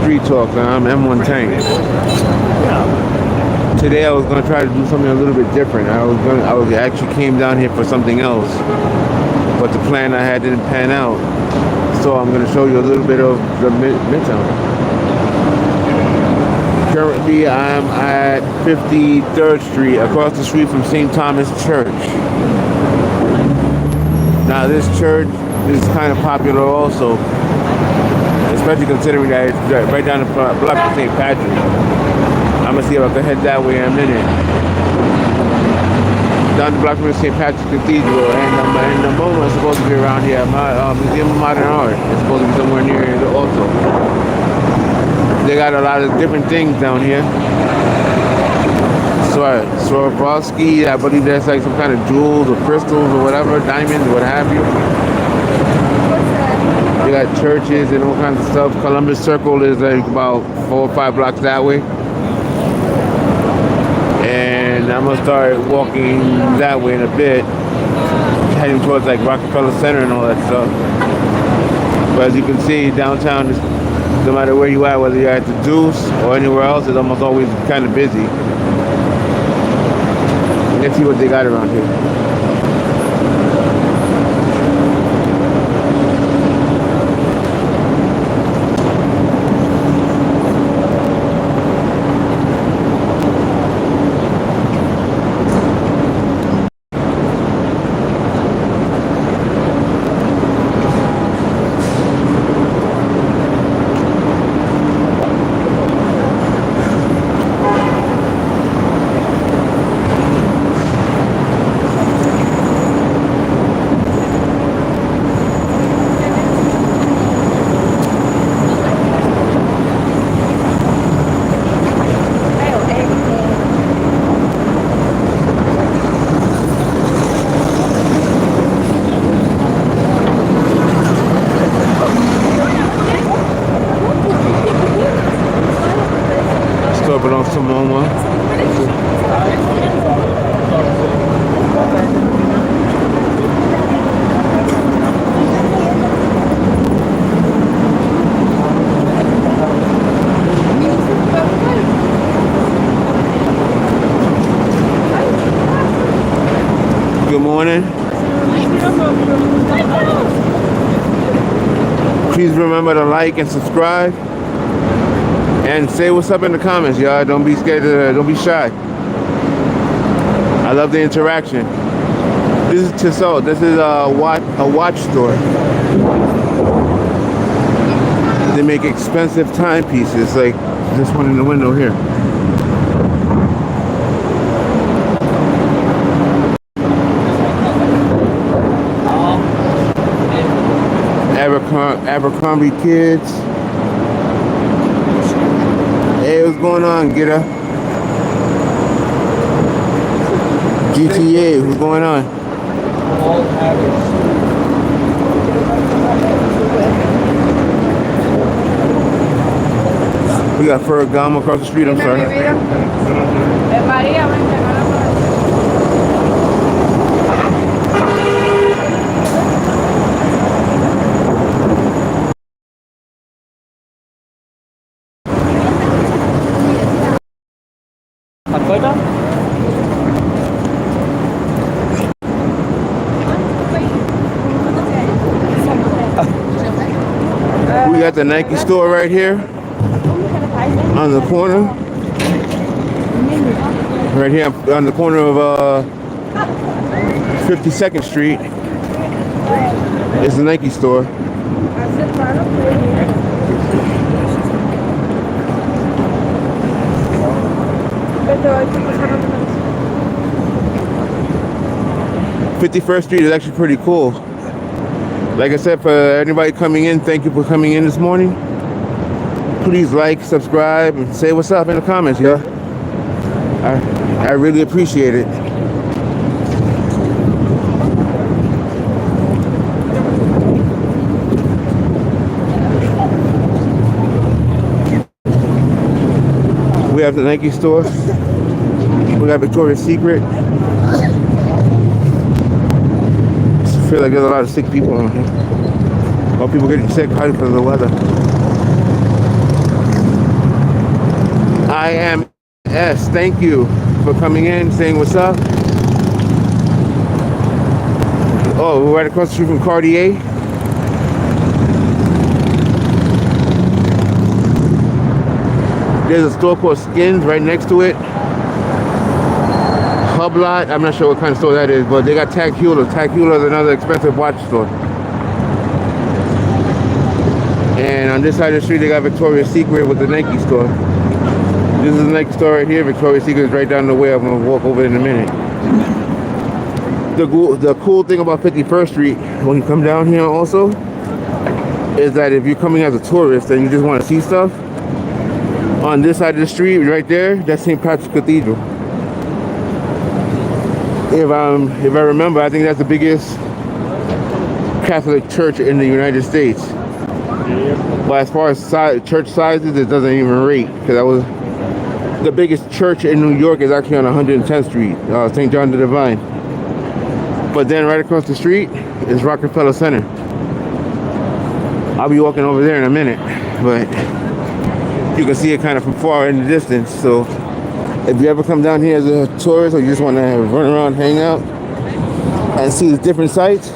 NYStreettalk, and I'm M1 Tank. Today I was gonna try to do something a little bit different. I actually came down here for something else, but the plan I had didn't pan out. So I'm gonna show you a little bit of the Midtown. Currently, I'm at 53rd Street, across the street from St. Thomas Church. Now, this church is kind of popular also, especially considering that it's right down the block from St. Patrick. I'm gonna see if I can head that way in a minute. Down the block from St. Patrick's Cathedral, and the MoMA is supposed to be around here. Museum of Modern Art is supposed to be somewhere near here also. They got a lot of different things down here. Swarovski, I believe that's like some kind of jewels or crystals or whatever, diamonds, what have you. They got churches and all kinds of stuff. Columbus Circle is like about 4 or 5 blocks that way. And I'm gonna start walking that way in a bit, heading towards like Rockefeller Center and all that stuff. But as you can see, downtown is, no matter where you are, whether you're at the Deuce or anywhere else, it's almost always kind of busy. Let's see what they got around here. Good morning. Please remember to like and subscribe. And say what's up in the comments, y'all. Don't be scared don't be shy. I love the interaction. This is Tissot. This is a watch store. They make expensive timepieces like this one in the window here. Abercrombie Kids. Hey, what's going on, get up? GTA, what's going on? We got Ferragamo across the street, I'm sorry. We got the Nike store right here on the corner. Right here on the corner of 52nd Street is the Nike store. "51st Street is actually pretty cool. Like I said, for anybody coming in, thank you for coming in this morning. Please like, subscribe, and say what's up in the comments, y'all. I really appreciate it. We have the Nike store. We got Victoria's Secret. I feel like there's a lot of sick people on here. All people getting sick, probably because of the weather. IMS, thank you for coming in, saying what's up. Oh, we're right across the street from Cartier. There's a store called Skins right next to it. Hublot, I'm not sure what kind of store that is, but they got Tag Heuer. Tag Heuer is another expensive watch store. And on this side of the street, they got Victoria's Secret with the Nike store. This is the Nike store right here. Victoria's Secret is right down the way. I'm going to walk over in a minute. The cool thing about 51st Street, when you come down here also, is that if you're coming as a tourist and you just want to see stuff, on this side of the street, right there, that's St. Patrick's Cathedral. If I remember, I think that's the biggest Catholic church in the United States. But as far as church sizes, it doesn't even rate, because that was the biggest church in New York is actually on 110th Street, St. John the Divine. But then right across the street is Rockefeller Center. I'll be walking over there in a minute, but you can see it kind of from far in the distance. So if you ever come down here as a tourist or you just want to run around, hang out, and see the different sites,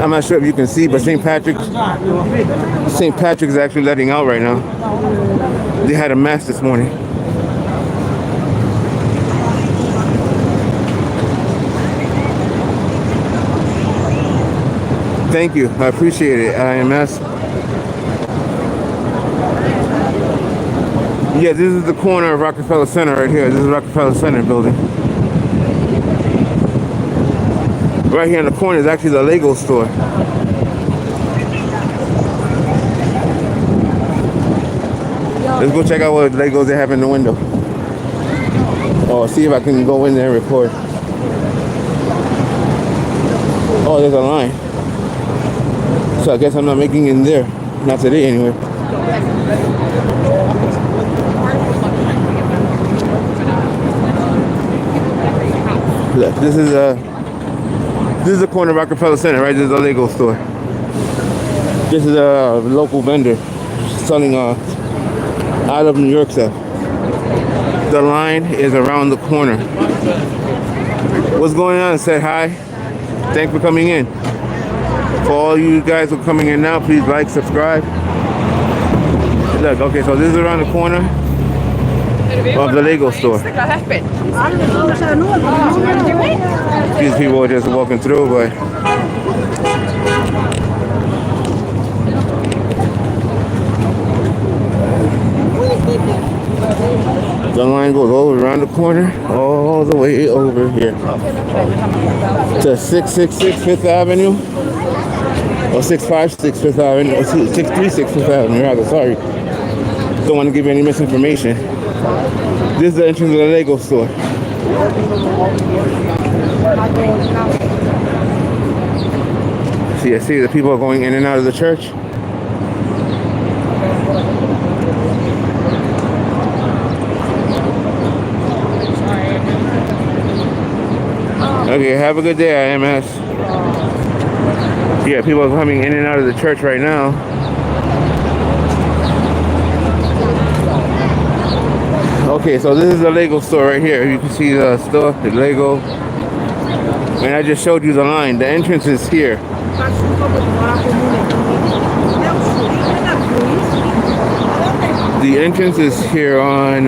I'm not sure if you can see, but St. Patrick's is actually letting out right now. They had a mass this morning. Thank you. I appreciate it, IMS. Yeah, this is the corner of Rockefeller Center right here. This is Rockefeller Center building. Right here in the corner is actually the Lego store. Let's go check out what Legos they have in the window. Oh, see if I can go in there and record. Oh, there's a line. So I guess I'm not making it in there. Not today anyway. Look, this is the corner of Rockefeller Center, right? This is a Lego store. This is a local vendor selling out of New York stuff. The line is around the corner. What's going on? Said hi. Thanks for coming in. For all you guys who are coming in now, please like, subscribe. Look, okay, so this is around the corner of the Lego store. These people are just walking through, but the line goes all around the corner, all the way over here to 666 Fifth Avenue, or 656 Fifth Avenue, or 636 Fifth Avenue, rather, sorry. Don't want to give you any misinformation. This is the entrance of the Lego store. See the people are going in and out of the church. Okay, have a good day, IMS. Yeah, people are coming in and out of the church right now. Okay, so this is the Lego store right here. You can see the store, the Lego. And I just showed you the line. The entrance is here. The entrance is here on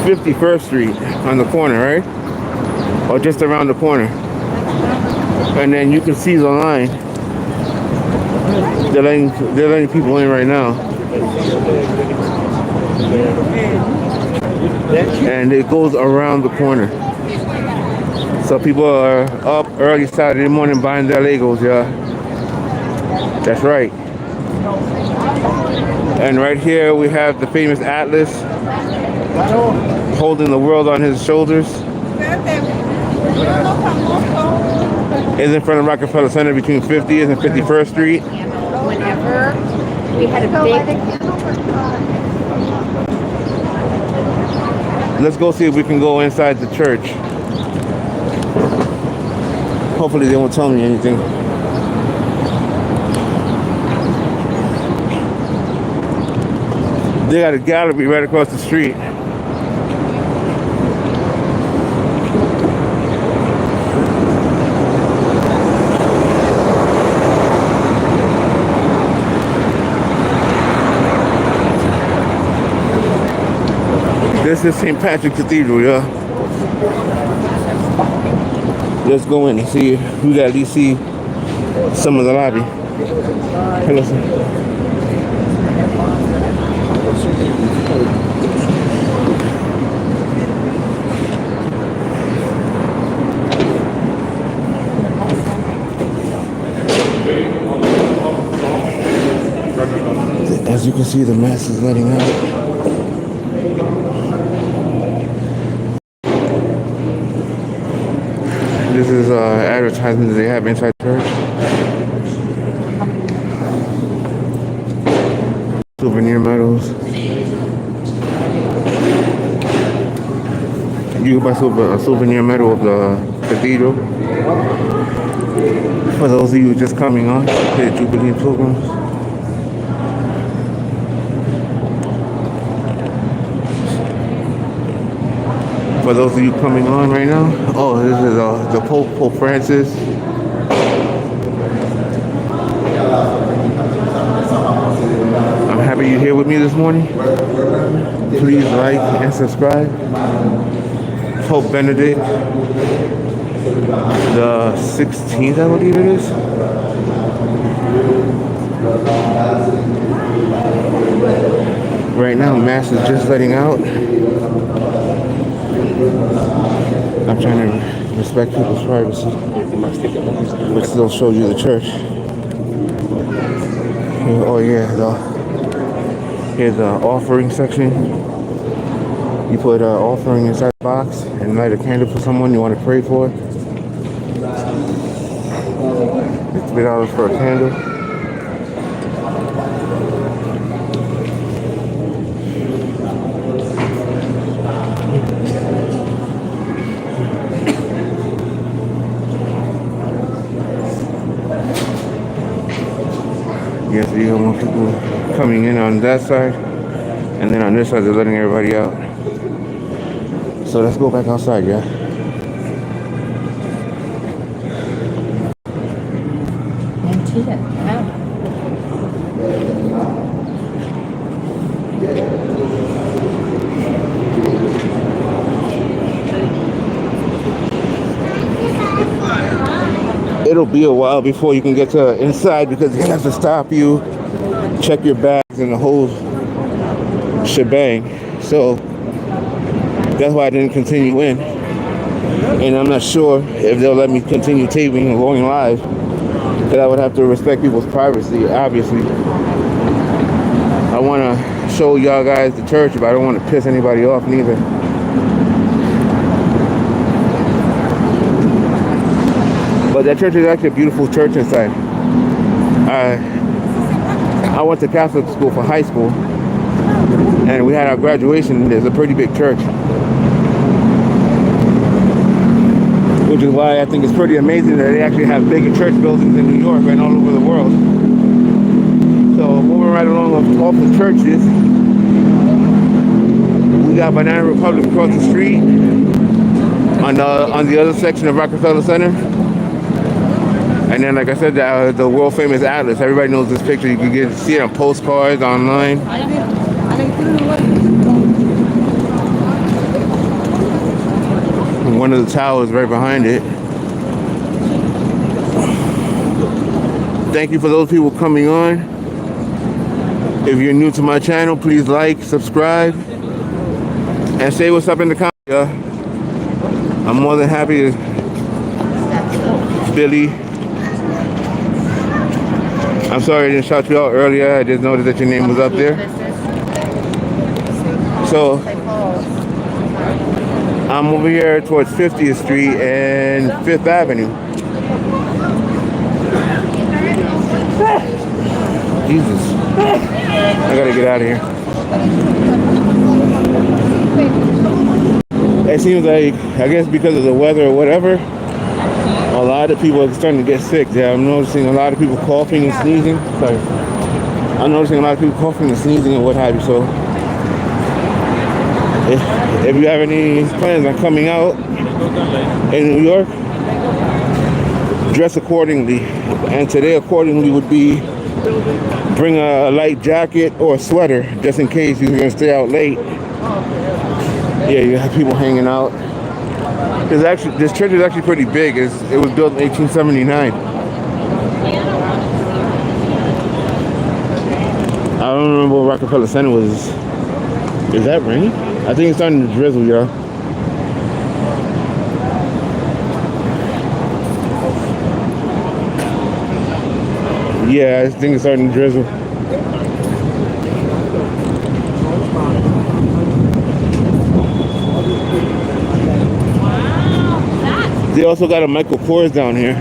51st Street on the corner, right? Or just around the corner. And then you can see the line. They're letting people in right now. And it goes around the corner. So people are up early Saturday morning buying their Legos, yeah. That's right. And right here we have the famous Atlas holding the world on his shoulders. Is in front of Rockefeller Center between 50th and 51st Street. Whenever we had a big... Let's go see if we can go inside the church. Hopefully they won't tell me anything. They got a gallery right across the street. This is St. Patrick's Cathedral, yeah. Let's go in and see if we got at least see some of the lobby. Hello, sir. As you can see, the mass is letting out. This is advertisement that they have inside church. Souvenir medals. You can buy a souvenir medal of the cathedral. For those of you just coming on, the Jubilee Pilgrims. For those of you coming on right now, oh, this is the Pope Francis. I'm happy you're here with me this morning. Please like and subscribe. Pope Benedict, the 16th, I believe it is. Right now, Mass is just letting out. I'm trying to respect people's privacy, but still show you the church. Oh yeah, here's the offering section. You put an offering inside the box and light a candle for someone you want to pray for. It's $3 for a candle. Yes, you have more people coming in on that side, and then on this side they're letting everybody out. So let's go back outside, yeah. It'll be a while before you can get to inside because they have to stop you, check your bags and the whole shebang. So that's why I didn't continue in. And I'm not sure if they'll let me continue taping and going live, because I would have to respect people's privacy, obviously. I want to show y'all guys the church, but I don't want to piss anybody off neither. But that church is actually a beautiful church inside. I went to Catholic school for high school, and we had our graduation. There's a pretty big church, which is why I think it's pretty amazing that they actually have bigger church buildings in New York and all over the world. So moving right along off the churches, we got Banana Republic across the street on the other section of Rockefeller Center. And then, like I said, the world famous Atlas. Everybody knows this picture. You can see it on postcards, online. And one of the towers right behind it. Thank you for those people coming on. If you're new to my channel, please like, subscribe, and say what's up in the comments, y'all. I'm more than happy to Billy. I'm sorry I didn't shout you out earlier. I just noticed that your name was up there. So I'm over here towards 50th Street and 5th Avenue. Jesus. I gotta get out of here. It seems like, I guess because of the weather or whatever, a lot of people are starting to get sick. Yeah, I'm noticing a lot of people coughing and sneezing. Sorry. I'm noticing a lot of people coughing and sneezing and what have you. So if you have any plans on coming out in New York, dress accordingly. And today accordingly would be bring a light jacket or a sweater just in case you're gonna stay out late. Yeah, you have people hanging out. This church is actually pretty big. It was built in 1879. I don't remember what Rockefeller Center was. Is that rain? I think it's starting to drizzle, y'all. Yeah, I think it's starting to drizzle. They also got a Michael Kors down here.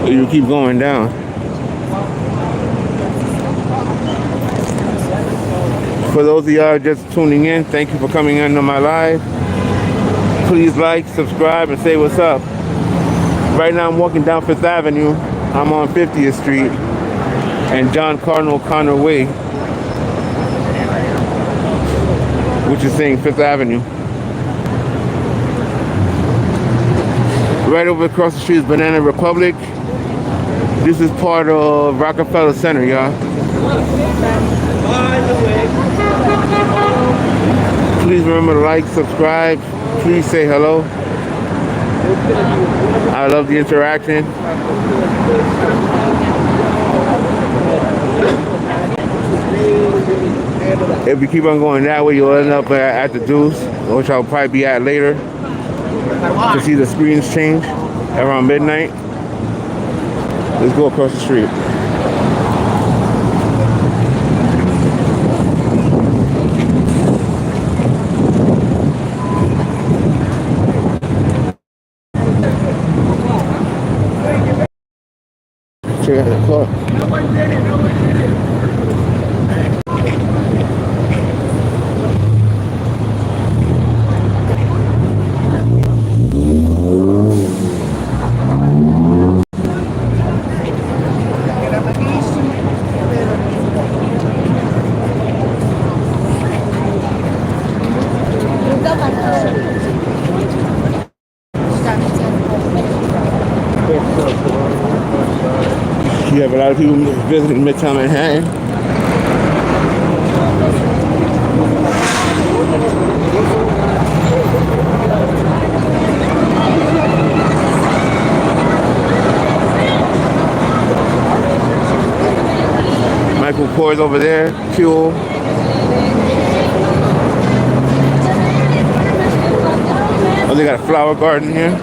You keep going down. For those of y'all just tuning in, thank you for coming into my live. Please like, subscribe, and say what's up. Right now I'm walking down 5th Avenue. I'm on 50th Street and John Cardinal Conner Way, which is saying 5th Avenue. Right over across the street is Banana Republic. This is part of Rockefeller Center, y'all. Please remember to like, subscribe. Please say hello. I love the interaction. If you keep on going that way, you'll end up at the Deuce, which I'll probably be at later to see the screens change around midnight. Let's go across the street. Check out the clock. You have a lot of people visiting Midtown Manhattan. Michael Kors over there, fuel. Oh, they got a flower garden here.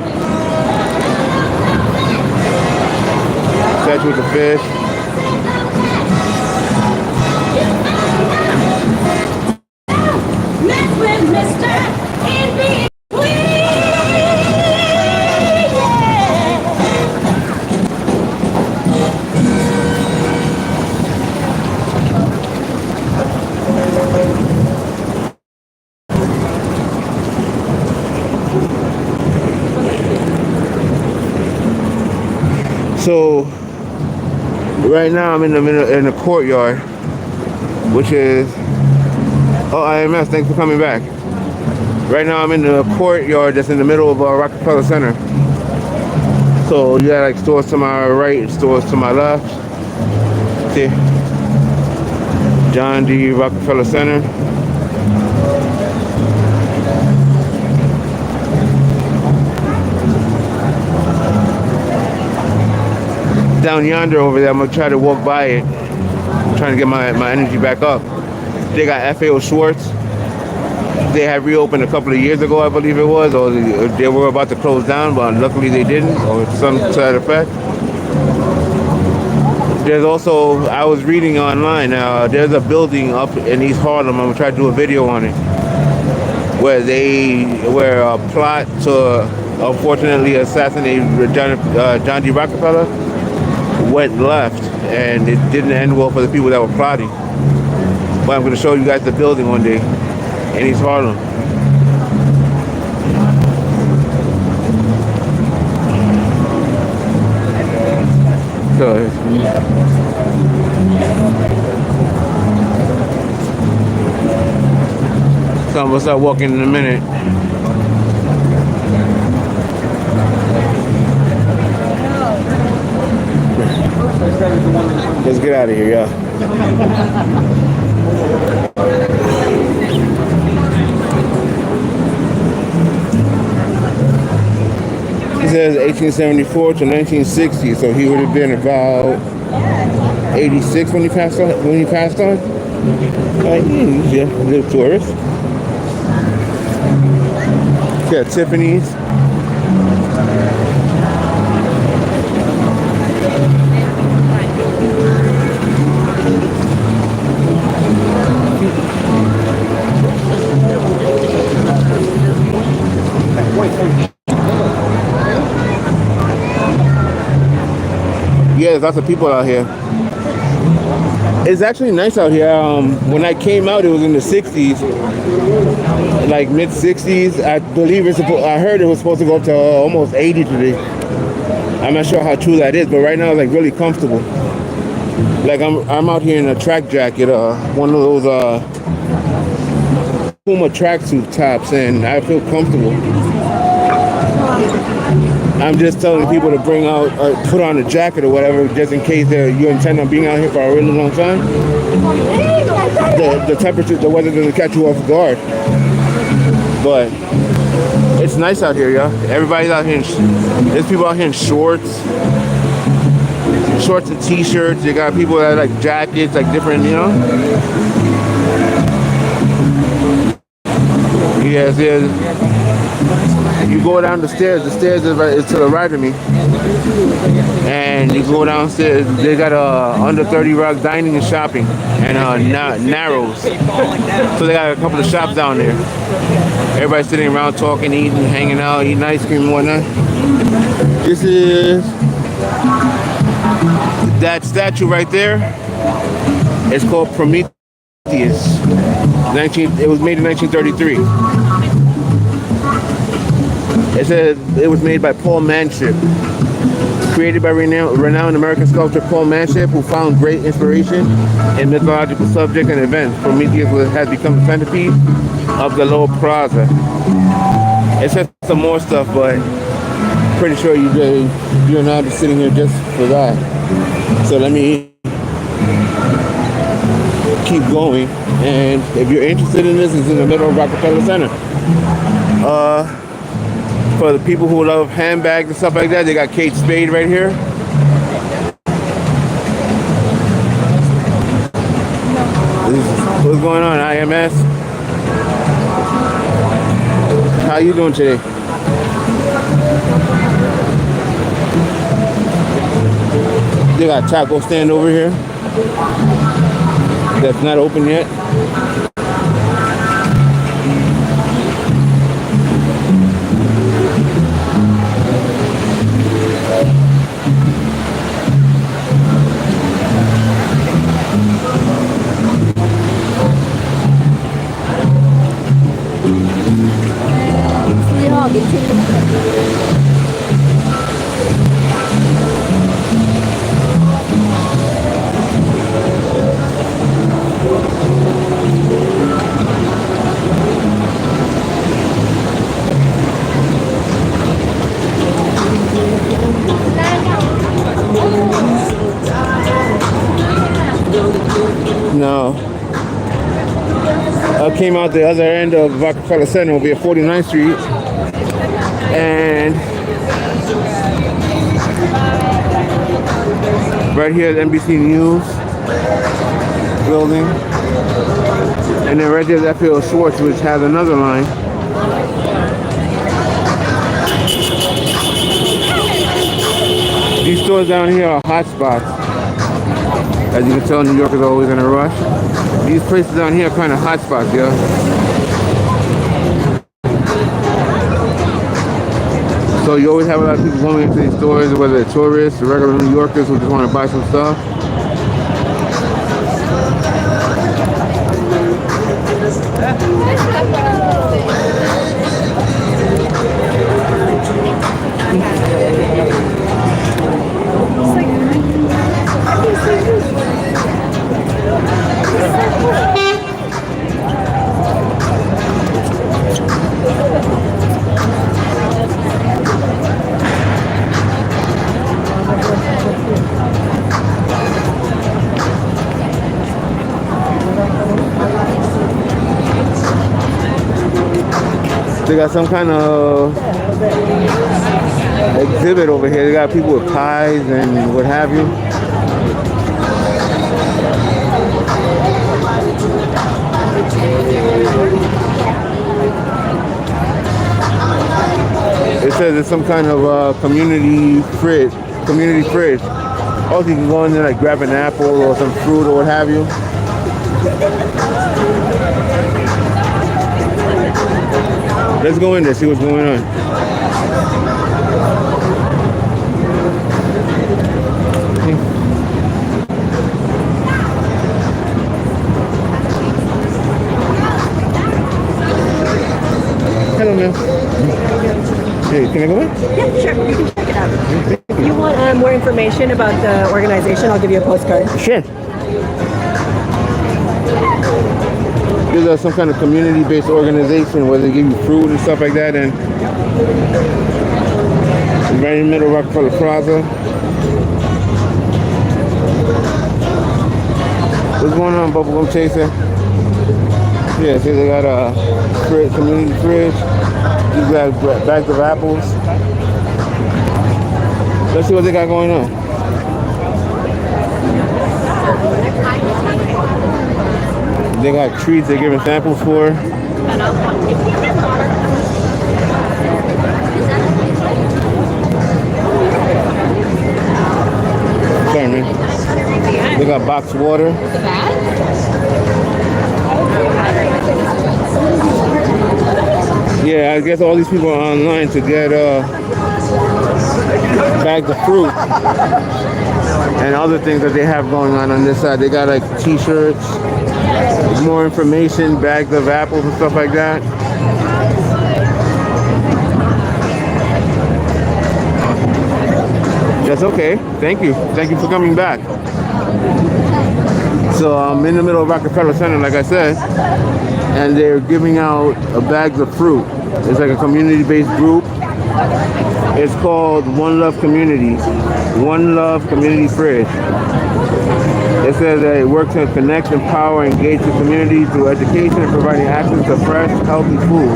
Statue with the fish. So right now I'm in the courtyard, which is IMS. Thanks for coming back. Right now I'm in the courtyard that's in the middle of Rockefeller Center. So you got like stores to my right and stores to my left. See, John D. Rockefeller Center. down yonder over there. I'm gonna try to walk by it, trying to get my energy back up. They got FAO Schwartz. They had reopened a couple of years ago, I believe it was, or they were about to close down, but luckily they didn't, or some to that effect. There's also, I was reading online, there's a building up in East Harlem. I'm gonna try to do a video on it, where a plot to unfortunately assassinate John D. Rockefeller went left, and it didn't end well for the people that were plotting. But I'm going to show you guys the building one day in East Harlem. So I'm going to start walking in a minute. Let's get out of here, y'all. It says 1874 to 1960, so he would have been about 86 when he passed on. Yeah, little tourist. Yeah, Tiffany's. Yeah, there's lots of people out here. It's actually nice out here. When I came out, it was in the 60s, like mid 60s. I believe I heard it was supposed to go up to almost 80 today. I'm not sure how true that is, but right now it's like really comfortable. Like I'm out here in a track jacket, one of those Puma tracksuit tops, and I feel comfortable. I'm just telling people to bring out, put on a jacket or whatever, just in case you intend on being out here for a really long time. The temperature, the weather doesn't catch you off guard. But it's nice out here, y'all. Everybody's out here. There's people out here in shorts and t-shirts. You got people that like jackets, like different, you know. Yes. You go down the stairs is to the right of me, and you go downstairs. They got under 30 Rock dining and shopping, and Narrows. So they got a couple of shops down there. Everybody's sitting around talking, eating, hanging out, eating ice cream and whatnot. This is that statue right there. It's called Prometheus. It was made in 1933. It says it was made by Paul Manship, created by renowned American sculptor Paul Manship, who found great inspiration in mythological subjects and events. Prometheus has become the centerpiece of the Lower Plaza. It says some more stuff, but pretty sure you're not just sitting here just for that. So let me keep going, and if you're interested in this, it's in the middle of Rockefeller Center. For the people who love handbags and stuff like that, they got Kate Spade right here. What's going on, IMS? How you doing today? They got a taco stand over here that's not open yet. No. I came out the other end of Rockefeller Center over here, 49th Street, and Right here, the NBC News building. And then right there, that field Schwartz, which has another line. These stores down here are hot spots. As you can tell, New York is always in a rush. These places down here are kind of hot spots, yo. So you always have a lot of people going into these stores, whether they're tourists or regular New Yorkers who just want to buy some stuff. They got some kind of exhibit over here. They got people with pies and what have you. It says it's some kind of community fridge. Also, you can go in there like grab an apple or some fruit or what have you. Let's go in there, see what's going on. Hello, ma'am. Hey, can I go in? Yeah, sure. You can check it out. If you want more information about the organization, I'll give you a postcard. Sure. There's some kind of community-based organization where they give you fruit and stuff like that, and right in the middle of Rockefeller Plaza. What's going on, Bubblegum Chaser? Yeah, see they got a community fridge. These got bags of apples. Let's see what they got going on. They got treats they're giving samples for. Sorry, man. They got boxed water. Yeah, I guess all these people are online to get bags of fruit and other things that they have going on this side. They got like t-shirts, more information, bags of apples and stuff like that. That's okay. Thank you. Thank you for coming back. So I'm in the middle of Rockefeller Center, like I said, and they're giving out bags of fruit. It's like a community-based group. It's called One Love Community. One Love Community Fridge. It says that it works to connect, empower, and engage the community through education and providing access to fresh, healthy food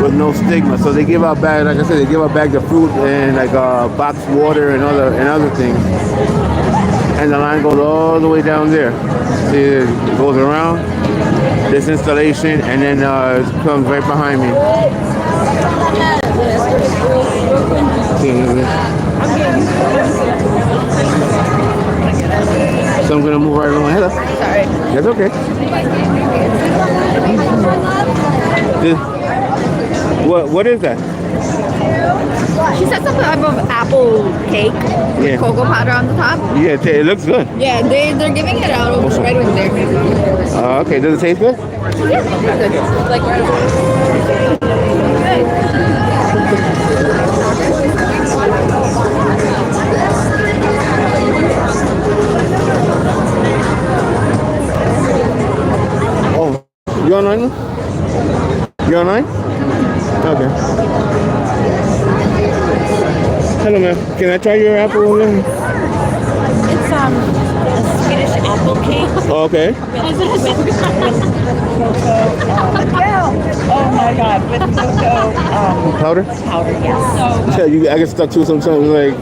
with no stigma. So they give out bags, like I said, they give out bags of fruit and like boxed water and other things. And the line goes all the way down there. See, it goes around this installation, and then it comes right behind me. So I'm gonna move right along. Hello. Sorry. That's okay. What is that? She said something about apple cake with cocoa powder on the top. Yeah, it looks good. Yeah, they're giving it out right over there. Okay, does it taste good? Yeah, it's good. Like right over Oh, you online? You online? Okay. Hello, ma'am. Can I try your apple? It's a Swedish apple cake. Oh, okay. Oh my God, with cocoa Powder? powder, yes. Yeah, I get stuck to it sometimes. Like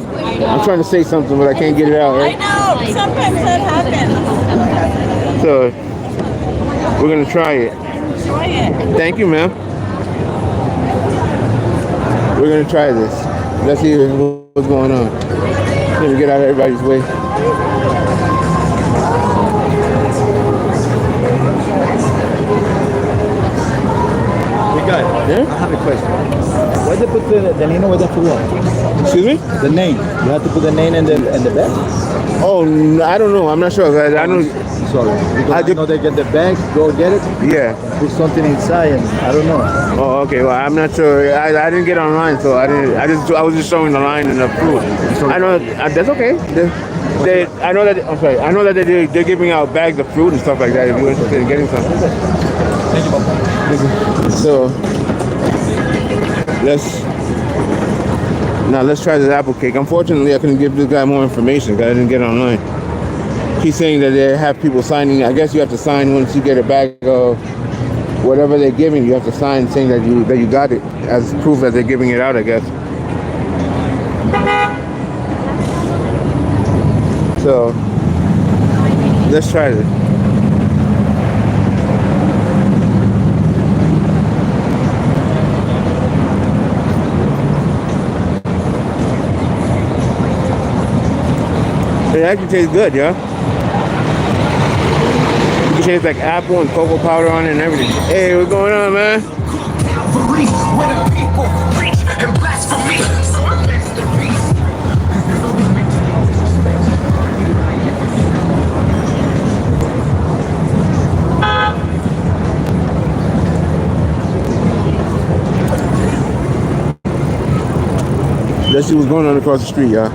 I'm trying to say something, but I can't get it out. Right? I know, Sometimes that happens. So we're gonna try it. Try it. Thank you, ma'am. We're gonna try this. Let's see what's going on. Let me get out of everybody's way. Yeah? I have a question. Why they put the name over there for what? Excuse me? The name. You have to put the name in the bag? Oh, I don't know. I'm not sure. I don't. Sorry. Because I know they get the bag, go get it, Yeah. put something inside, and I don't know. Oh, okay. Well, I'm not sure. I didn't get online, so I didn't. I was just showing the line and the fruit. I know that's okay. I know that. I'm sorry. I know that they're giving out bags of fruit and stuff like that. If you're interested in getting something. Thank you, Papa. So let's try this apple cake. Unfortunately, I couldn't give this guy more information because I didn't get online. He's saying that they have people signing. I guess you have to sign once you get a bag of whatever they're giving. You have to sign saying that you got it as proof that they're giving it out, I guess. So let's try this. It actually tastes good, yeah. You can taste like apple and cocoa powder on it and everything. Hey, what's going on, man? Calvary, where the people preach and blasphemy. So I'm next to peace. Let's see what's going on across the street, y'all.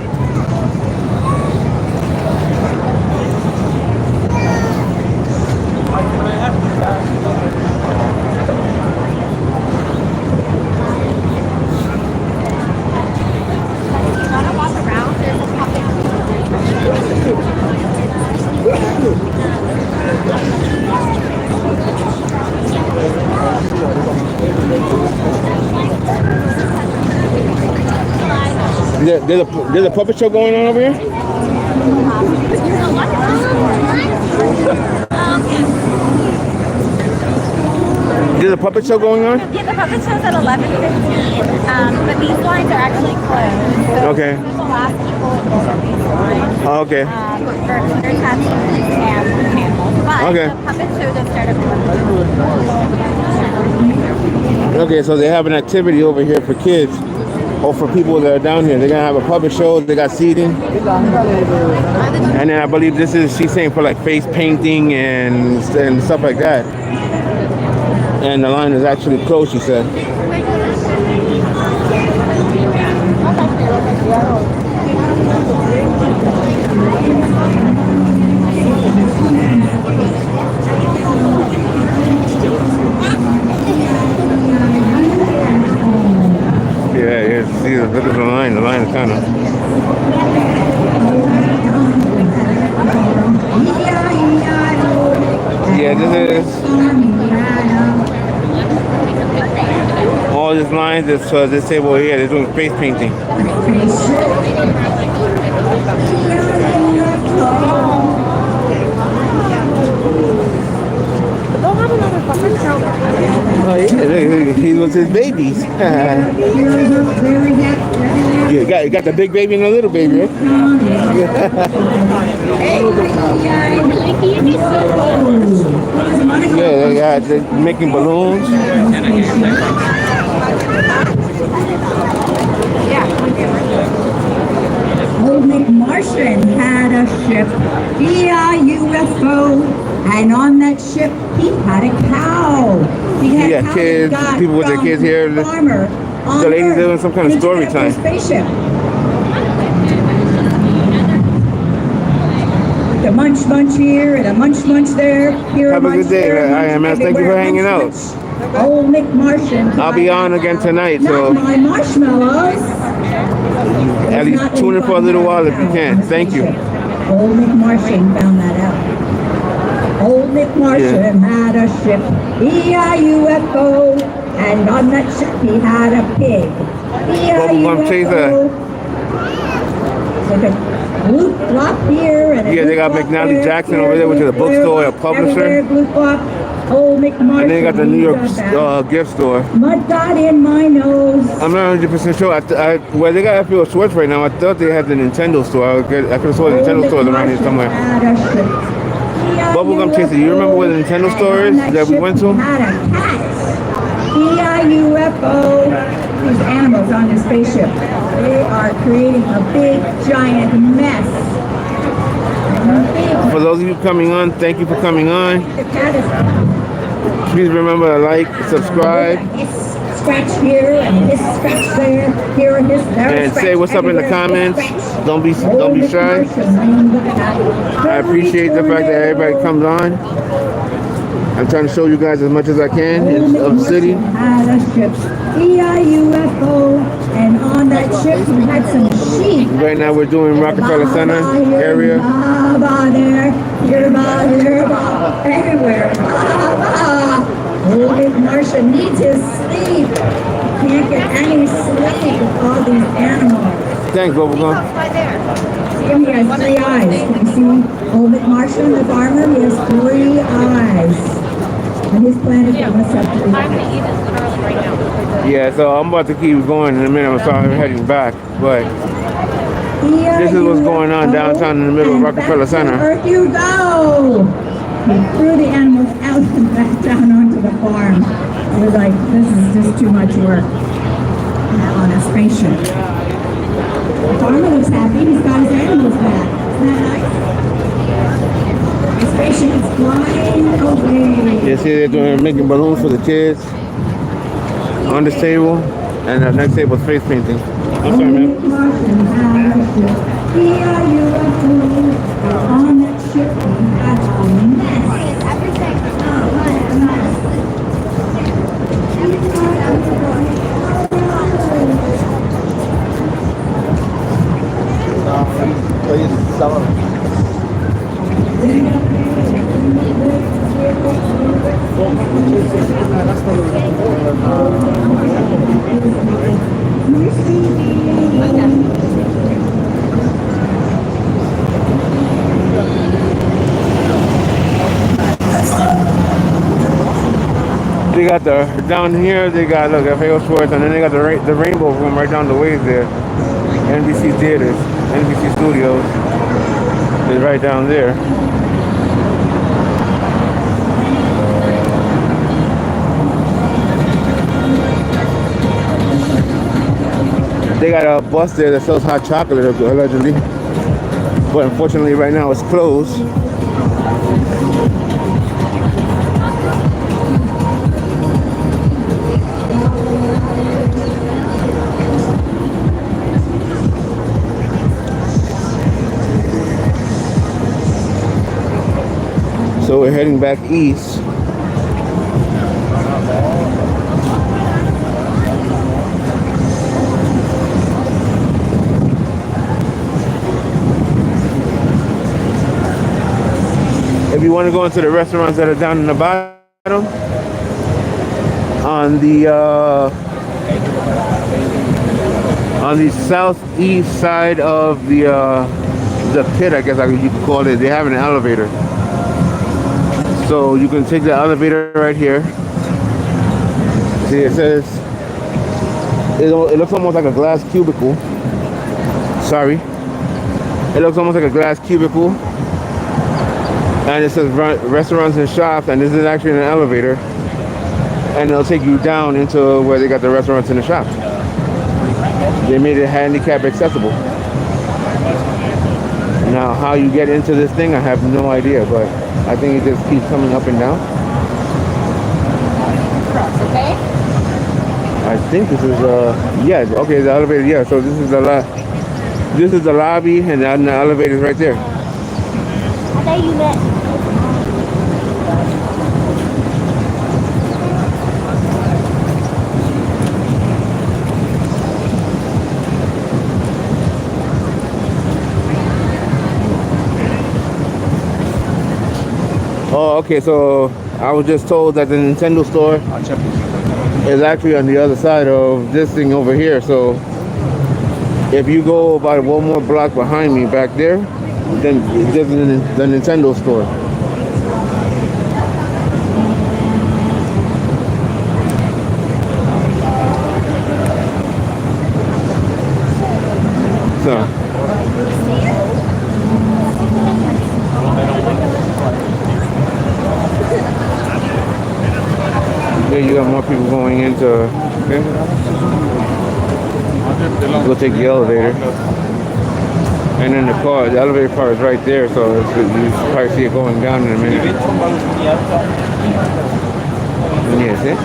There's a puppet show going on over here? There's a puppet show going on? Yeah, the puppet show's at 11:15, but these lines are actually closed. So Okay. this is the last people in both of these lines. Oh, okay. For Twitter tattoos and candles. But Okay. the puppet show does start at 11:15. Okay, so they have an activity over here for kids or for people that are down here. They're gonna have a puppet show, they got seating. And then I believe she's saying for like face painting and stuff like that. And the line is actually closed, she said. Yeah, see, look at the line. The line is kind of... Yeah, this is... All these lines is this table here. They're doing face painting. Oh yeah, he was his babies. You got the big baby and the little baby, right? Yeah, they're making balloons. Old McMartian had a ship, E-I-U-F-O, and on that ship he had a cow. He had Yeah, cow kids, that got people with their from kids here. a farmer on The lady's Earth doing some kind of into story their time. spaceship. The munch here and a munch there. Here Have a good day. I am. Thank you for hanging out. Old McMartian. I'll be on again tonight, so Not my marshmallows. at least tune in for a little while if you can. Thank you. Old McMartian found that out. Old McMartian had a ship, E-I-U-F-O, and on that ship he had a pig. Bubblegum chaser. E-I-U-F-O. Okay. Blue Flop here and a Yeah, they got Blue Flop McNally there, Jackson here, over there, which is a Blue bookstore, a Flop publisher. everywhere, Blue Flop. Old McMartian. And then they got the New York gift store. Mud got in my nose. I'm not 100% sure. Well, they got FBO Schwartz right now. I thought they had the Nintendo store. I could have sworn the Nintendo store around here somewhere. Bubblegum Chaser, you remember where the Nintendo store is that we went to? Had a cat. E-I-U-F-O. These animals on this spaceship. They are creating a big, giant mess. For those of you coming on, thank you for coming on. The cat is Please remember to like, subscribe, this scratch here and this scratch there, here and this there. and say what's up in the comments. Don't be shy. I appreciate the fact that everybody comes on. I'm trying to show you guys as much as I can of the city. Had a ship, E-I-U-F-O, and on that ship we had some sheep. Right now we're doing Rockefeller Center area. Baba there, here, Baba, everywhere. Baba. Old Marcia needs his sleep. Can't get any sleep with all these animals. Thanks, Bubblegum. Right there. See him, he has 3 eyes. Can you see old Marcia, the farmer? He has 3 eyes. And his plan is going to have to be. I'm gonna eat it literally right now. Yeah, so I'm about to keep going in a minute. I'm sorry I'm heading back, but this is what's going on downtown in the middle of Rockefeller Center. Earth you go! He threw the animals out and back down onto the farm. He was like, this is just too much work on a spaceship. The farmer looks happy. He's got his animals back. Isn't that nice? The spaceship is flying away. You see they're making balloons for the kids on this table, and the next table is face painting. I'm sorry, man. On that ship, we had a mess. Everything. They got down here. They got FAO Schwartz, and then they got the Rainbow Room right down the way there. NBC Theaters, NBC Studios is right down there. They got a bus there that sells hot chocolate allegedly, but unfortunately right now it's closed. So we're heading back east. If you want to go into the restaurants that are down in the bottom, on the southeast side of the pit, I guess you could call it, they have an elevator. So you can take the elevator right here. See, it says, it looks almost like a glass cubicle. Sorry. It looks almost like a glass cubicle. And it says restaurants and shops, and this is actually an elevator. And it'll take you down into where they got the restaurants and the shops. They made it handicap accessible. Now, how you get into this thing, I have no idea, but I think it just keeps coming up and down. Okay. I think this is yeah, okay, the elevator, yeah. So this is the lobby, and then the elevator is right there. I thought you meant. Oh, okay, so I was just told that the Nintendo store is actually on the other side of this thing over here, so If you go about one more block behind me back there, then there's the Nintendo store. So there you got more people going into. Okay. Go take the elevator, and then the elevator car is right there, so you probably see it going down in a minute. Yes, eh?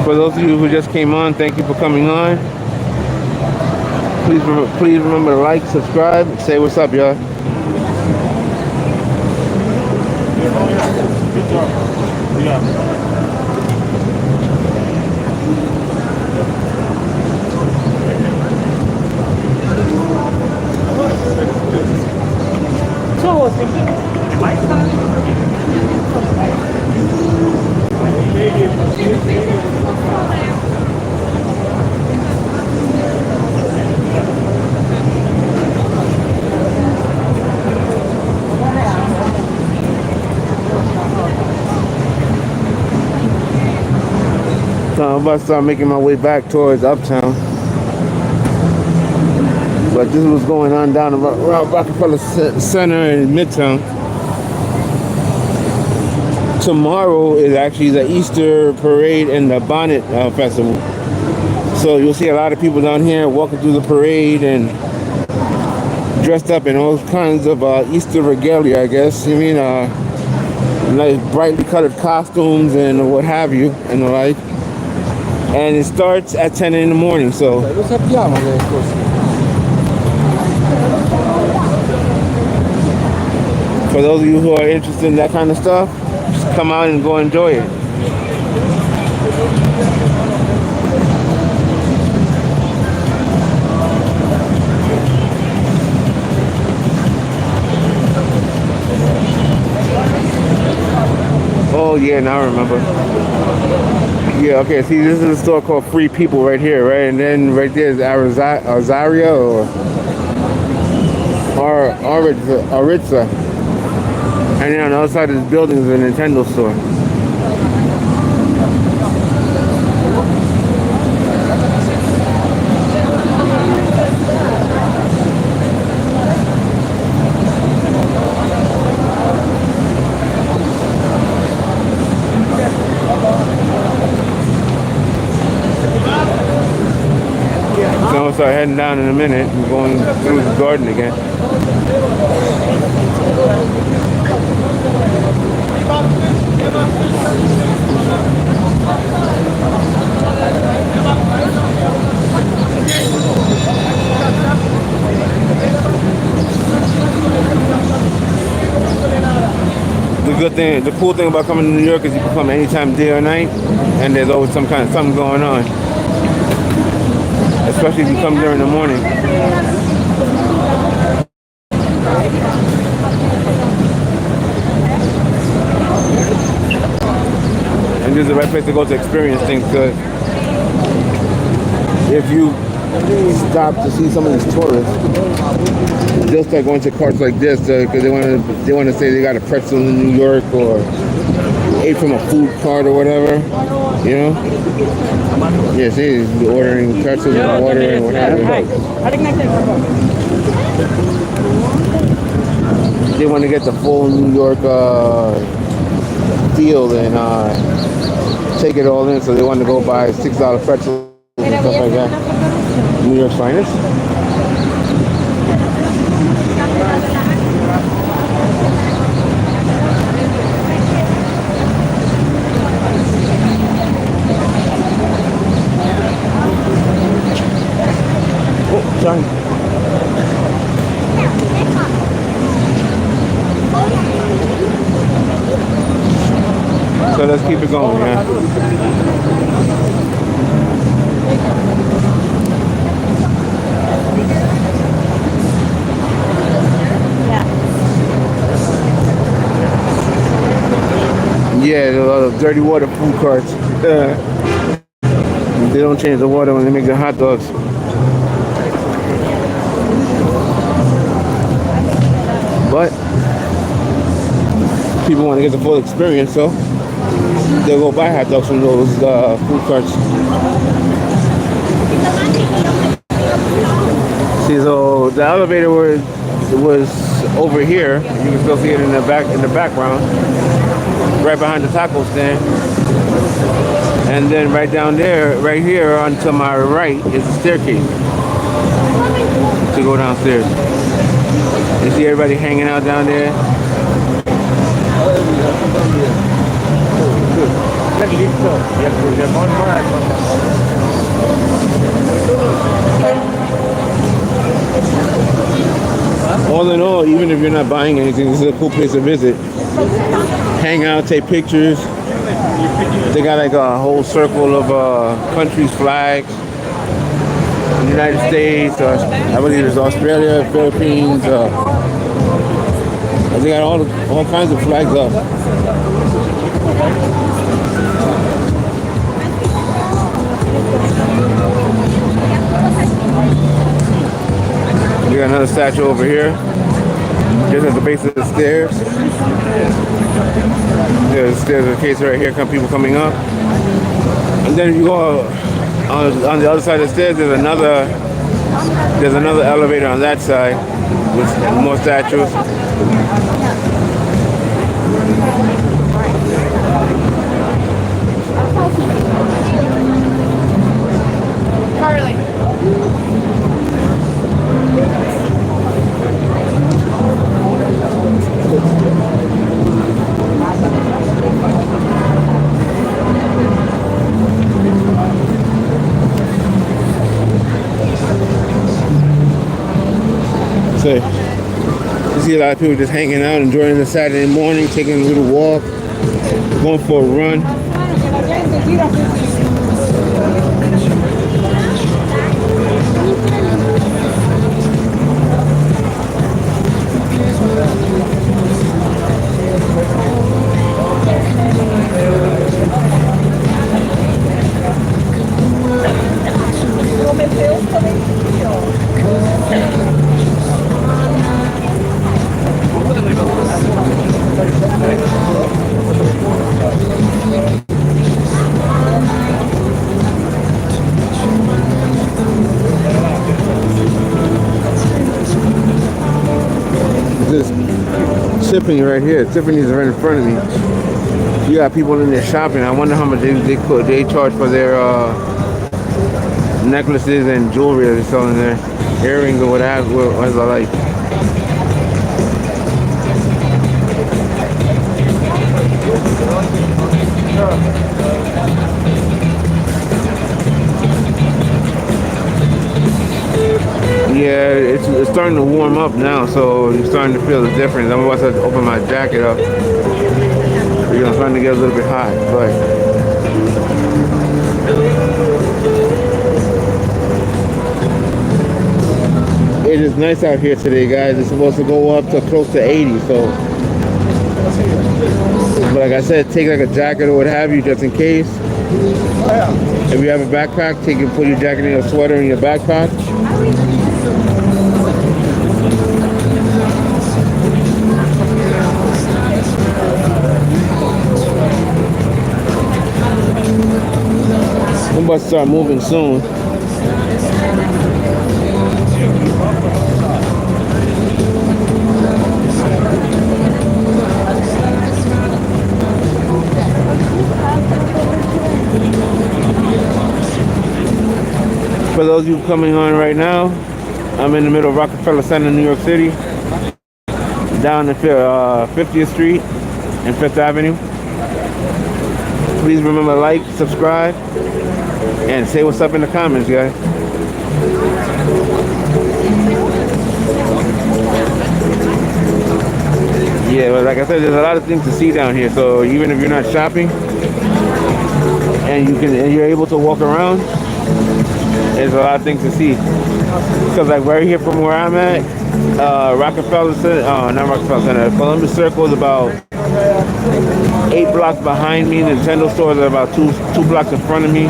For those of you who just came on, thank you for coming on. Please remember to like, subscribe, say what's up, y'all. So I'm about to start making my way back towards Uptown. But this was going on down around Rockefeller Center in Midtown. Tomorrow is actually the Easter parade and the Bonnet Festival. So you'll see a lot of people down here walking through the parade and dressed up in all kinds of Easter regalia, I guess. You mean like brightly colored costumes and what have you and the like. And it starts at 10 in the morning, so. For those of you who are interested in that kind of stuff, just come out and go enjoy it. Oh yeah, now I remember. Yeah, okay, see, this is a store called Free People right here, right? And then right there is Azaria or Aritza. And then on the other side of this building is a Nintendo store. So I'm gonna start heading down in a minute and going through the garden again. The cool thing about coming to New York is you can come anytime, day or night, and there's always something going on. Especially if you come during the morning. And this is the right place to go to experience things, because if you stop to see some of these tourists, they'll start going to carts like this because they want to say they got a pretzel in New York or ate from a food cart or whatever, you know. Yeah, see, he's ordering pretzels and water and what have you. They want to get the full New York feel and take it all in, so they want to go buy $6 pretzels and stuff like that. New York's finest. Oh, sorry. So let's keep it going, yeah. dirty water food carts. They don't change the water when they make the hot dogs. But people want to get the full experience, so they'll go buy hot dogs from those food carts. See, so the elevator was over here. You can still see it in the background, right behind the taco stand. And then right down there, right here, onto my right is the staircase to go downstairs. You see everybody hanging out down there. All in all, even if you're not buying anything, this is a cool place to visit. Hang out, take pictures. They got like a whole circle of countries' flags. The United States, I believe there's Australia, Philippines. They got all kinds of flags up. We got another statue over here, just at the base of the stairs. There's a case right here, people coming up. And then if you go on the other side of the stairs, there's another elevator on that side with more statues. Carly. So you see a lot of people just hanging out, enjoying the Saturday morning, taking a little walk, going for a run. This Tiffany right here. Tiffany's right in front of me. You got people in there shopping. I wonder how much they charge for their necklaces and jewelry that they're selling there, earrings or whatever. What I like. Yeah, it's starting to warm up now, so you're starting to feel the difference. I'm about to open my jacket up. It's starting to get a little bit hot, but it is nice out here today, guys. It's supposed to go up to close to 80, so. But like I said, take like a jacket or what have you, just in case. If you have a backpack, put your jacket and your sweater in your backpack. I'm about to start moving soon. For those of you coming on right now, I'm in the middle of Rockefeller Center, New York City, down the 50th Street and 5th Avenue. Please remember to like, subscribe, and say what's up in the comments, guys. Yeah, but like I said, there's a lot of things to see down here. So even if you're not shopping, and you're able to walk around, there's a lot of things to see. Because like right here from where I'm at, Rockefeller Center, not Rockefeller Center, Columbus Circle is about 8 blocks behind me. Nintendo stores are about two blocks in front of me.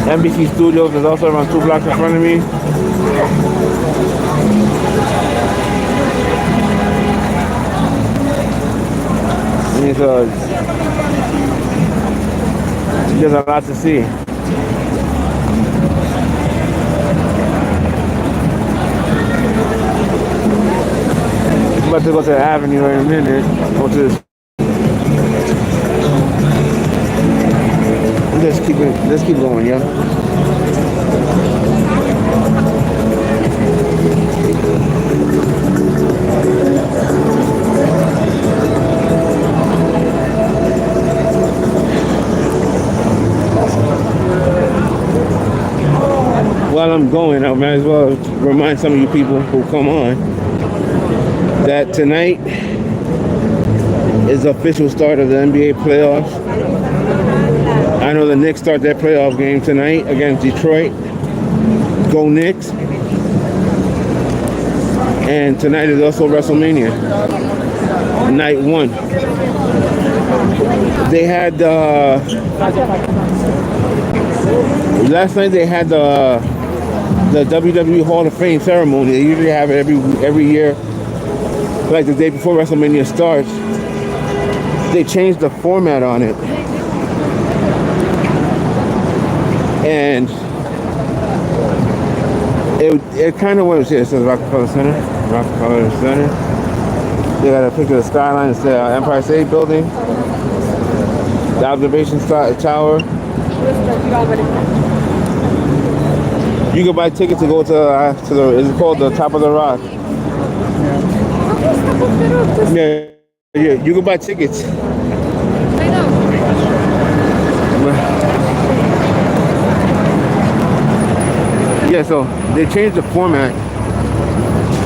NBC Studios is also around 2 blocks in front of me. And so there's a lot to see. I'm about to go to the avenue in a minute. Go to this. Let's keep going, yeah. While I'm going, I might as well remind some of you people who come on that tonight is the official start of the NBA playoffs. I know the Knicks start their playoff game tonight against Detroit. Go Knicks. And tonight is also WrestleMania. Night 1. They had last night they had the WWE Hall of Fame ceremony. They usually have it every year, like the day before WrestleMania starts. They changed the format on it. And it kind of was, it says Rockefeller Center. Rockefeller Center. They got a picture of the skyline. It's the Empire State Building. The observation tower. You can buy tickets to go to the, it's called the Top of the Rock. Yeah, you can buy tickets. I know. Yeah, so they changed the format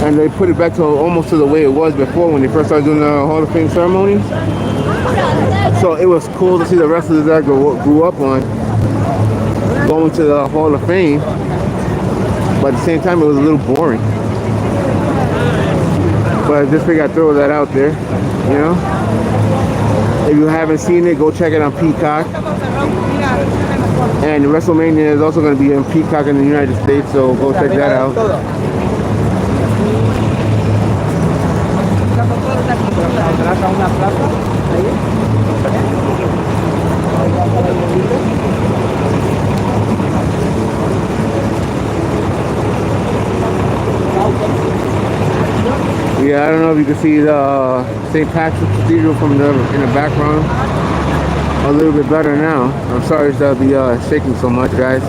and they put it back to almost to the way it was before when they first started doing the Hall of Fame ceremony. So it was cool to see the wrestlers that I grew up on going to the Hall of Fame, but at the same time it was a little boring. But I just figured I'd throw that out there, you know. If you haven't seen it, go check it on Peacock. And WrestleMania is also going to be on Peacock in the United States, so go check that out. Yeah, I don't know if you can see the St. Patrick's Cathedral from in the background. A little bit better now. I'm sorry to be shaking so much, guys.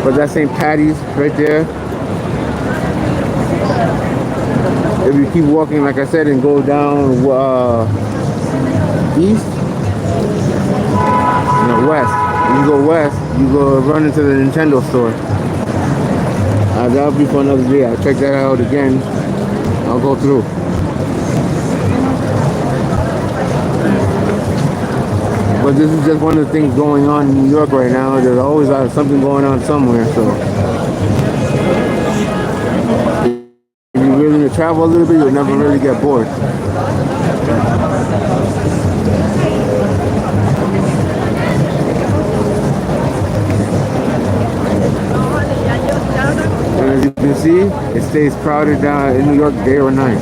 But that's St. Patty's right there. If you keep walking, like I said, and go down east, no, west. You go west, you go run into the Nintendo store. That'll be for another day. I'll check that out again. I'll go through. But this is just one of the things going on in New York right now. There's always something going on somewhere. So if you're willing to travel a little bit, you'll never really get bored. And as you can see, it stays crowded down in New York day or night.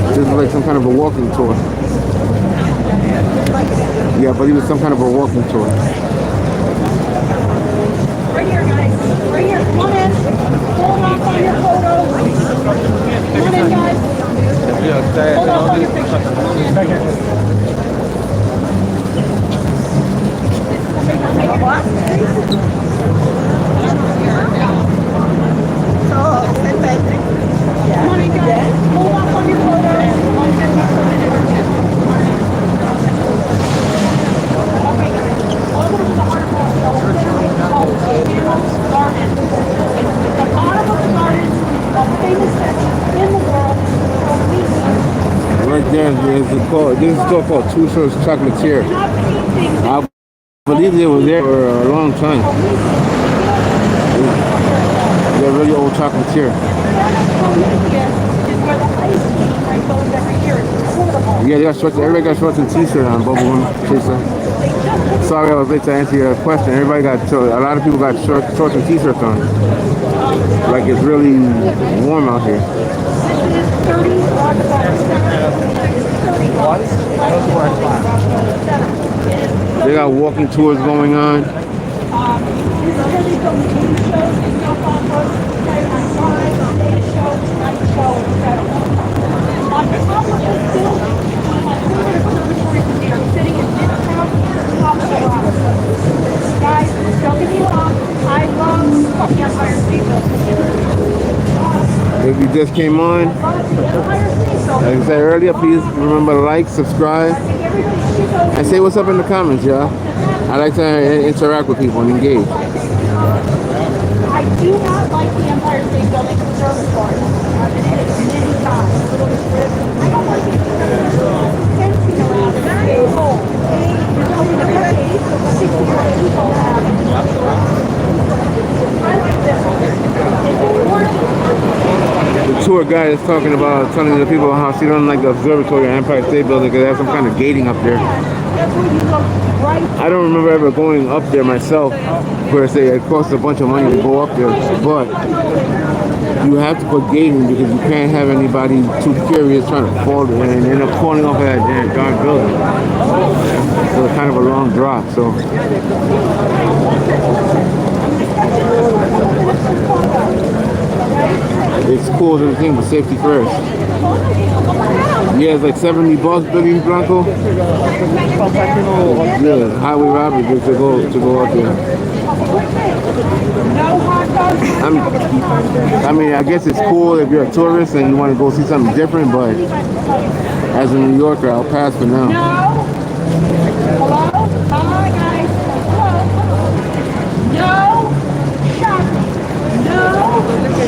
This is like some kind of a walking tour. Yeah, I believe it's some kind of a walking tour. Right here, guys. Right here. Come on in. Hold off on your photo. Come on in, guys. Hold off on your picture. What? Come on in, guys. Hold off on your photo. Right there, this is still called Tusor's Chocolatier. I believe they were there for a long time. They're really old chocolatier. Yeah, they got shorts. Everybody got shorts and t-shirt on. Bubblegum chaser. Sorry, I was late to answer your question. Everybody got a lot of people got shorts and t-shirts on. Like it's really warm out here. They got walking tours going on. Guys, don't get me wrong. I love the Empire State Building. If you just came on, like I said earlier, please remember to like, subscribe, and say what's up in the comments, y'all. I like to interact with people and engage. I do not like the Empire State Building Observatory. I've been in it many times. I don't like it fencing around it. It's very cold. Over the decades, 60 people have. I like this one. It's gorgeous. The tour guide is talking about telling the people how she doesn't like the observatory or Empire State Building because they have some kind of gating up there. I don't remember ever going up there myself per se. It costs a bunch of money to go up there, but you have to put gating because you can't have anybody too curious trying to fall in and end up falling off of that damn darn building. So it's kind of a long drop. So it's cool to think, but safety first. Yeah, it's like $70 Billy Blanco. Yeah, highway robbery to go out there. I mean, I guess it's cool if you're a tourist and you want to go see something different, but as a New Yorker, I'll pass for now. Hello? Hi, guys. Hello? No shopping. No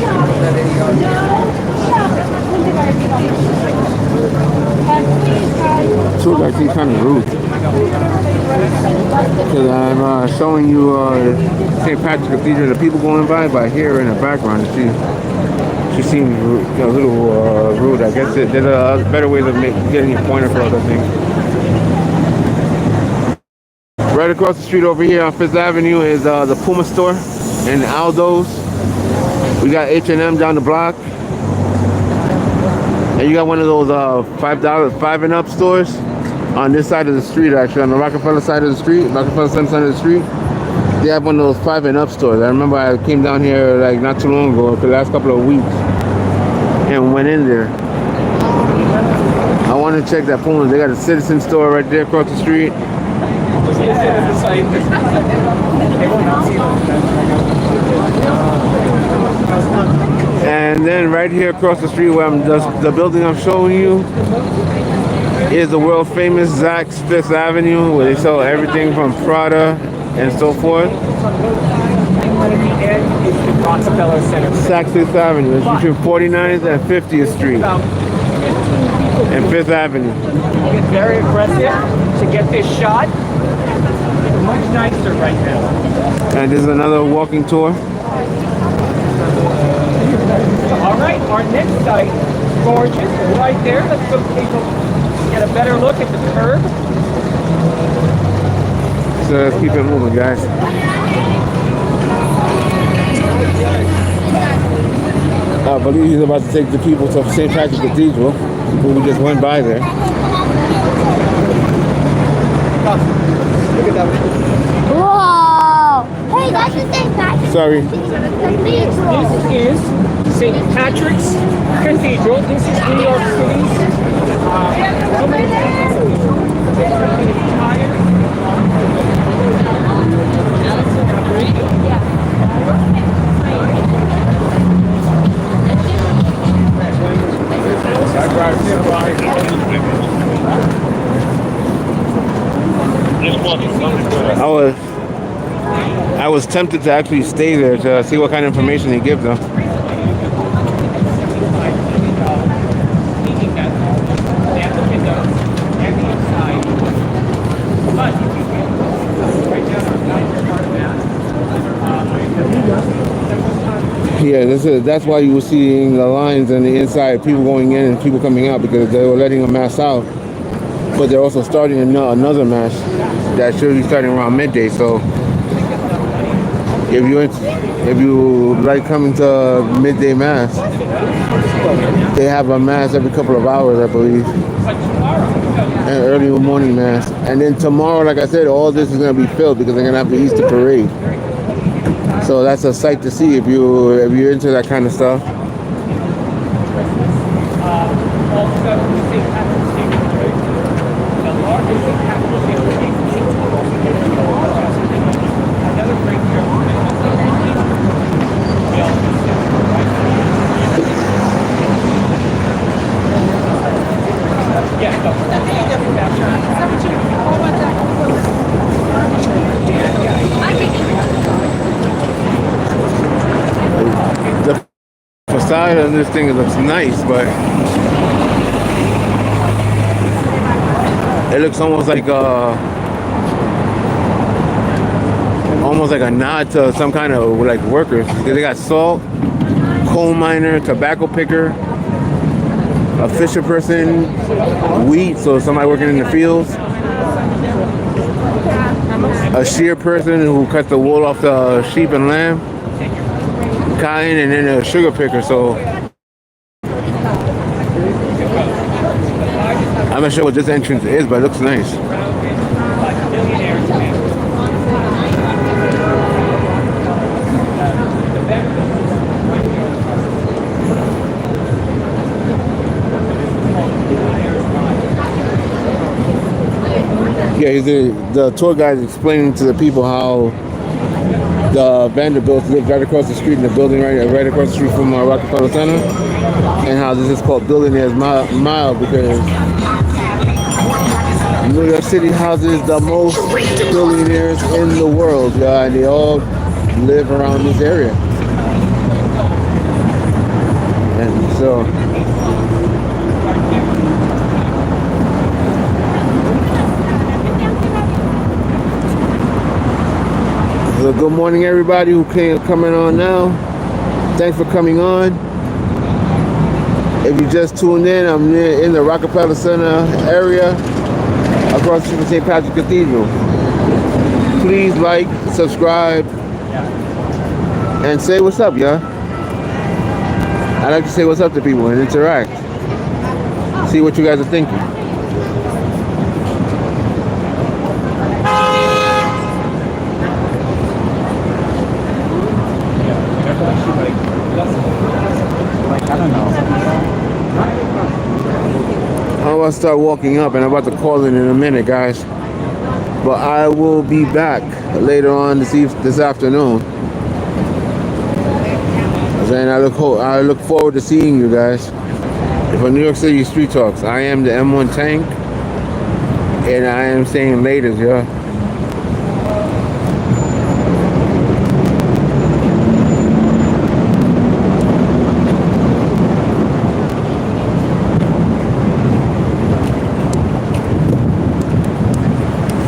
shopping. No shopping. And please, guys. Tour guide seems kind of rude. Because I'm showing you St. Patrick's Cathedral, the people going by here in the background. She seems a little rude. I guess there's a better way of getting your point across, I think. Right across the street over here on Fifth Avenue is the Puma store and Aldo's. We got H&M down the block. And you got one of those $5 5 and up stores on this side of the street, actually, on the Rockefeller side of the street, Rockefeller Center side of the street. They have one of those 5 and up stores. I remember I came down here like not too long ago, the last couple of weeks, and went in there. I wanted to check that Puma. They got a Citizen store right there across the street. And then right here across the street where the building I'm showing you is the world famous Saks Fifth Avenue, where they sell everything from Prada and so forth. Rockefeller Center. Saks Fifth Avenue. It's between 49th and 50th Street and Fifth Avenue. It's very aggressive to get this shot. It's much nicer right now. And this is another walking tour. All right, our next site, gorgeous, right there. Let's go get a better look at the curb. So let's keep it moving, guys. I believe he's about to take the people to St. Patrick's Cathedral. We just went by there. Look at that. Whoa! Hey, that's the St. Patrick's. Sorry. This is St. Patrick's Cathedral. This is New York City's I was tempted to actually stay there to see what kind of information they give them. Yeah, that's why you were seeing the lines on the inside, people going in and people coming out because they were letting a mass out. But they're also starting another mass that should be starting around midday. So if you like coming to midday mass, they have a mass every couple of hours, I believe, and early morning mass. And then tomorrow, like I said, all this is going to be filled because they're going to have the Easter parade. So that's a sight to see if you're into that kind of stuff. The facade on this thing looks nice, but it looks almost like a nod to some kind of like workers. They got salt, coal miner, tobacco picker, a fisher person, wheat, so somebody working in the fields, a shear person who cuts the wool off the sheep and lamb, cotton, and then a sugar picker. So I'm not sure what this entrance is, but it looks nice. Yeah, the tour guide is explaining to the people how the Vanderbilts live right across the street in the building right across the street from Rockefeller Center, and how this is called Billionaires Mile because New York City houses the most billionaires in the world, yeah, and they all live around this area. And so good morning, everybody who coming on now. Thanks for coming on. If you just tuned in, I'm in the Rockefeller Center area across from St. Patrick's Cathedral. Please like, subscribe, and say what's up, y'all. I like to say what's up to people and interact. See what you guys are thinking. I'm about to start walking up and I'm about to call in a minute, guys. But I will be back later on this afternoon. And I look forward to seeing you guys for New York City Street Talks. I am the M1 Tank, and I am saying laters, yeah.